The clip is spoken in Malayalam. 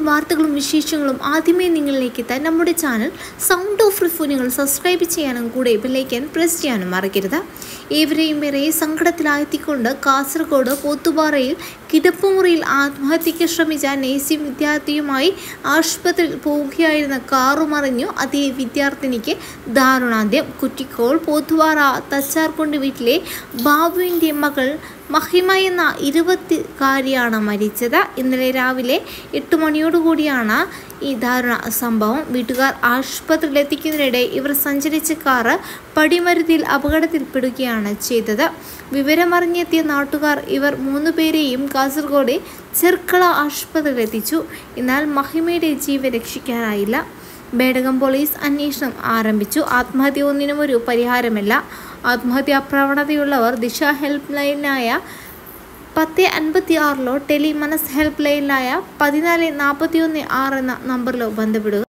വാർത്തകളും വിശേഷങ്ങളും ആദ്യമേ നിങ്ങളിലേക്ക് എത്താൻ നമ്മുടെ ചാനൽ സൗണ്ട് ഓഫ് റിഫ്യൂ നിങ്ങൾ സബ്സ്ക്രൈബ് ചെയ്യാനും കൂടെ ബെല്ലൈക്കൻ പ്രസ് ചെയ്യാനും മറക്കരുത്. ഏവരെയും ഏറെ സങ്കടത്തിലാഴ്ത്തിക്കൊണ്ട് കാസർഗോഡ് പോത്തുപാറയിൽ കിടപ്പുമുറിയിൽ ആത്മഹത്യയ്ക്ക് ശ്രമിച്ച നേഴ്സിംഗ് വിദ്യാർത്ഥിയുമായി ആശുപത്രിയിൽ പോവുകയായിരുന്ന കാറു മറിഞ്ഞു. അതേ വിദ്യാർത്ഥിനിക്ക് ദാരുണാന്ത്യം. കുറ്റിക്കോൾ പോത്തുപാറ തച്ചാർകുണ്ട് വീട്ടിലെ ബാബുവിൻ്റെ മകൾ മഹിമ എന്ന 20-കാരിയാണ് മരിച്ചത്. ഇന്നലെ രാവിലെ 8 മണിയോടുകൂടിയാണ് ഈ ദാരുണ സംഭവം. വീട്ടുകാർ ആശുപത്രിയിൽ എത്തിക്കുന്നതിനിടെ ഇവർ സഞ്ചരിച്ച കാറ് പടിമരുതിയിൽ അപകടത്തിൽപ്പെടുകയാണ് ചെയ്തത്. വിവരമറിഞ്ഞെത്തിയ നാട്ടുകാർ ഇവർ 3 പേരെയും കാസർഗോഡ് ചെർക്കള ആശുപത്രിയിൽ എത്തിച്ചു. എന്നാൽ മഹിമയുടെ ജീവൻ രക്ഷിക്കാനായില്ല. ബേഡകം പോലീസ് അന്വേഷണം ആരംഭിച്ചു. ആത്മഹത്യ ഒന്നിനും ഒരു പരിഹാരമല്ല. ആത്മഹത്യാ പ്രവണതയുള്ളവർ ദിശ ഹെൽപ്പ് ലൈനായ 1056 ടെലി മനസ് ഹെൽപ്പ് ലൈനായ 14416 എന്ന നമ്പറിലോ ബന്ധപ്പെടുക.